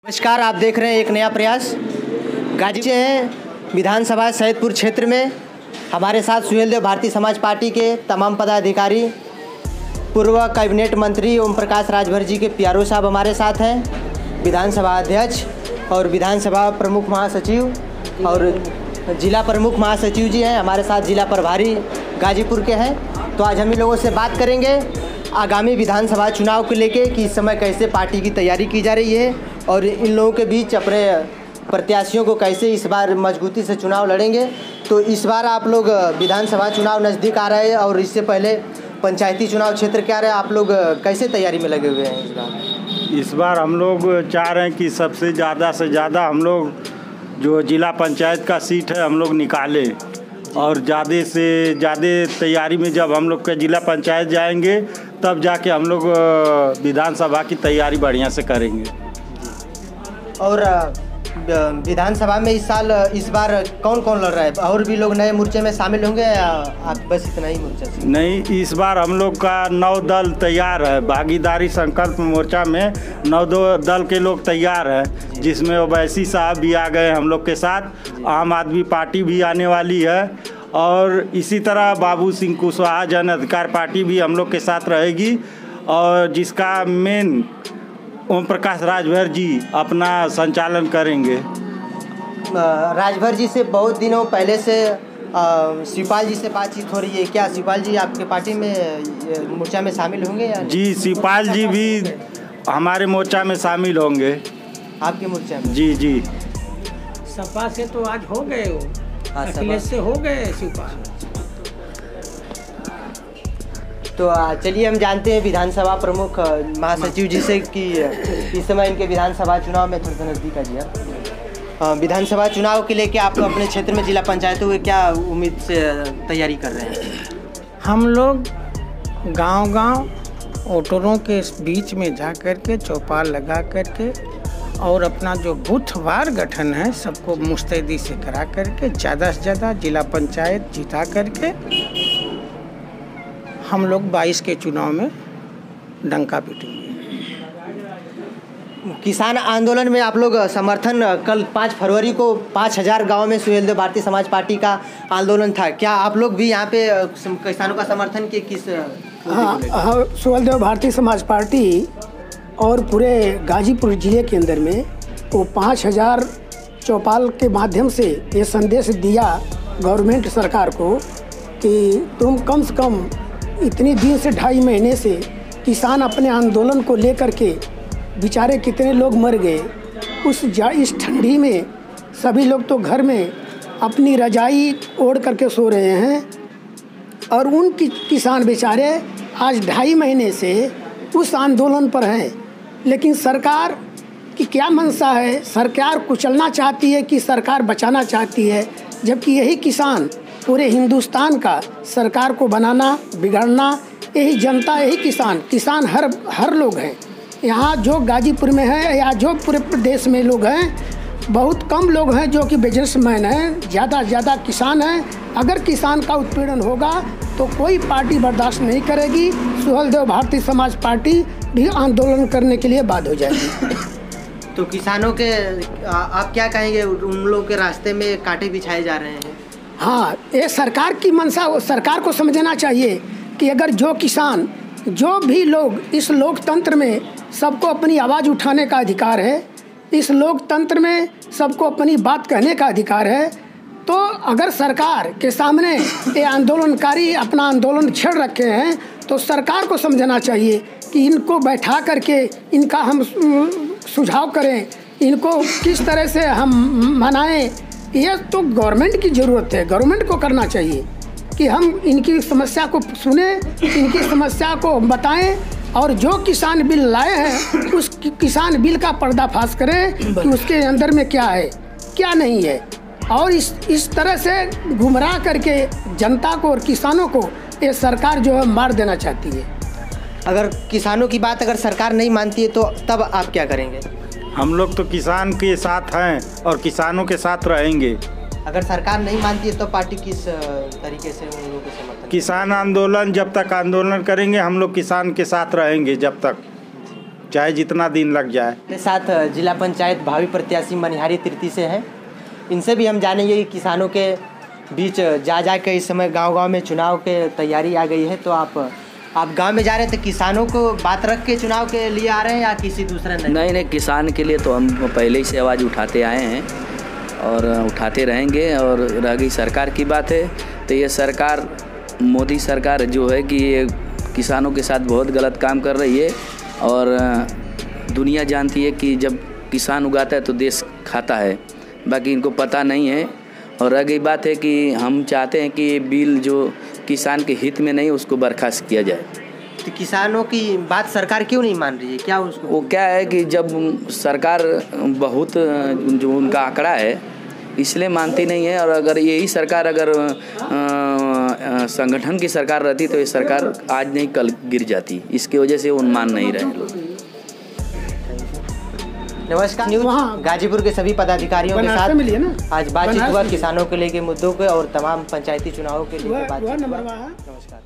नमस्कार, आप देख रहे हैं एक नया प्रयास। गाजीपुर से हैं विधानसभा सैदपुर क्षेत्र में। हमारे साथ सुहेलदेव भारतीय समाज पार्टी के तमाम पदाधिकारी, पूर्व कैबिनेट मंत्री ओम प्रकाश राजभर जी के प्यारो साहब हमारे साथ हैं, विधानसभा अध्यक्ष और विधानसभा प्रमुख महासचिव और जिला प्रमुख महासचिव जी हैं। हमारे साथ जिला प्रभारी गाजीपुर के हैं। तो आज हम इन लोगों से बात करेंगे आगामी विधानसभा चुनाव को लेके कि इस समय कैसे पार्टी की तैयारी की जा रही है और इन लोगों के बीच अपने प्रत्याशियों को कैसे इस बार मजबूती से चुनाव लड़ेंगे। तो इस बार आप लोग विधानसभा चुनाव नज़दीक आ रहे हैं और इससे पहले पंचायती चुनाव क्षेत्र के आ रहे हैं, आप लोग कैसे तैयारी में लगे हुए हैं इस बार हम लोग चाह रहे हैं कि सबसे ज़्यादा से ज़्यादा हम लोग जो जिला पंचायत का सीट है हम लोग निकालें और ज़्यादा से ज़्यादा तैयारी में जब हम लोग के जिला पंचायत जाएंगे तब जाके हम लोग विधानसभा की तैयारी बढ़िया से करेंगे। और विधानसभा में इस बार कौन कौन लड़ रहा है? और भी लोग नए मोर्चे में शामिल होंगे या आप बस इतना ही मोर्चा से? नहीं, इस बार हम लोग का 9 दल तैयार है। भागीदारी संकल्प मोर्चा में 9 दल के लोग तैयार हैं, जिसमें ओवैसी साहब भी आ गए हम लोग के साथ, आम आदमी पार्टी भी आने वाली है और इसी तरह बाबू सिंह कुशवाहा जन अधिकार पार्टी भी हम लोग के साथ रहेगी और जिसका मेन ओम प्रकाश राजभर जी अपना संचालन करेंगे। राजभर जी से बहुत दिनों पहले से शिवपाल जी से बातचीत हो रही है। क्या शिवपाल जी आपके पार्टी में मोर्चा में शामिल होंगे या? जी, शिवपाल जी भी हमारे मोर्चा में शामिल होंगे। आपके मोर्चा में? जी जी। सपा से तो आज हो गए, वो अखिलेश से हो गए शिवपाल। तो चलिए हम जानते हैं विधानसभा प्रमुख महासचिव जी से कि इस समय इनके विधानसभा चुनाव में थोड़ा नज़दीक आ गया। विधानसभा चुनाव के लिए क्या आप अपने क्षेत्र में जिला पंचायतों के क्या उम्मीद से तैयारी कर रहे हैं? हम लोग गांव-गांव वोटरों के बीच में जा कर के चौपाल लगा कर के और अपना जो बूथवार गठन है सबको मुस्तैदी से करा करके ज़्यादा से ज़्यादा जिला पंचायत जिता करके हम लोग 22 के चुनाव में डंका पीटेंगे। किसान आंदोलन में आप लोग समर्थन, कल 5 फरवरी को 5000 गांव में सुहेलदेव भारतीय समाज पार्टी का आंदोलन था, क्या आप लोग भी यहाँ पे किसानों का समर्थन किए? किस? हाँ, सुहेलदेव भारतीय समाज पार्टी और पूरे गाजीपुर जिले के अंदर में वो 5000 चौपाल के माध्यम से ये संदेश दिया गवर्नमेंट सरकार को कि तुम कम से कम इतनी दिन से 2.5 महीने से किसान अपने आंदोलन को लेकर के बेचारे कितने लोग मर गए। इस ठंडी में सभी लोग तो घर में अपनी रजाई ओढ़ करके सो रहे हैं और उन किसान बेचारे आज 2.5 महीने से उस आंदोलन पर हैं। लेकिन सरकार की क्या मंशा है? सरकार कुचलना चाहती है कि सरकार बचाना चाहती है? जबकि यही किसान पूरे हिंदुस्तान का सरकार को बनाना, बिगाड़ना, यही जनता, यही किसान हर लोग हैं। यहाँ जो गाजीपुर में है या जो पूरे प्रदेश में लोग हैं, बहुत कम लोग हैं जो कि बिजनेसमैन हैं, ज़्यादा किसान हैं। अगर किसान का उत्पीड़न होगा तो कोई पार्टी बर्दाश्त नहीं करेगी। सुहेलदेव भारतीय समाज पार्टी भी आंदोलन करने के लिए बाध्य हो जाएगी। तो किसानों के आप क्या कहेंगे? उन लोगों के रास्ते में कांटे बिछाए जा रहे हैं। हाँ, ये सरकार की मंशा, सरकार को समझना चाहिए कि अगर जो किसान, जो भी लोग, इस लोकतंत्र में सबको अपनी आवाज़ उठाने का अधिकार है, इस लोकतंत्र में सबको अपनी बात कहने का अधिकार है, तो अगर सरकार के सामने ये आंदोलनकारी अपना आंदोलन छेड़ रखे हैं तो सरकार को समझना चाहिए कि इनको बैठा करके इनका हम सुझाव करें, इनको किस तरह से हम मनाएं। ये तो गवर्नमेंट की ज़रूरत है, गवर्नमेंट को करना चाहिए कि हम इनकी समस्या को सुने, इनकी समस्या को बताएं और जो किसान बिल लाए हैं उस किसान बिल का पर्दाफाश करें कि उसके अंदर में क्या है, क्या नहीं है। और इस तरह से गुमराह करके जनता को और किसानों को ये सरकार जो है मार देना चाहती है। अगर किसानों की बात अगर सरकार नहीं मानती है तो तब आप क्या करेंगे? हम लोग तो किसान के साथ हैं और किसानों के साथ रहेंगे। अगर सरकार नहीं मानती है तो पार्टी किस तरीके से उन लोगों को समर्थन? किसान आंदोलन, जब तक आंदोलन करेंगे हम लोग किसान के साथ रहेंगे जब तक। चाहे जितना दिन लग जाए। मेरे साथ जिला पंचायत भावी प्रत्याशी मनिहारी तृतीय से हैं। इनसे भी हम जानेंगे कि किसानों के बीच जा के इस समय गांव-गांव में चुनाव के तैयारी आ गई है। तो आप गांव में जा रहे थे, किसानों को बात रख के चुनाव के लिए आ रहे हैं या किसी दूसरे? नहीं, किसान के लिए तो हम पहले ही से आवाज़ उठाते आए हैं और उठाते रहेंगे। और रह गई सरकार की बात है, तो ये सरकार, मोदी सरकार जो है कि ये किसानों के साथ बहुत गलत काम कर रही है। और दुनिया जानती है कि जब किसान उगाता है तो देश खाता है, बाकी इनको पता नहीं है। और रह गई बात है कि हम चाहते हैं कि बिल जो किसान के हित में नहीं उसको बर्खास्त किया जाए। तो किसानों की बात सरकार क्यों नहीं मान रही है? क्या उसको वो क्या है कि जब सरकार बहुत जो उनका आंकड़ा है इसलिए मानती नहीं है। और अगर यही सरकार अगर संगठन की सरकार रहती तो ये सरकार आज नहीं कल गिर जाती। इसकी वजह से वो मान नहीं रहे लोग। नमस्कार, न्यूज़ गाजीपुर के सभी पदाधिकारियों के साथ आज बातचीत हुआ किसानों के लिए के मुद्दों के और तमाम पंचायती चुनावों के लिए बातचीत हुआ। नमस्कार।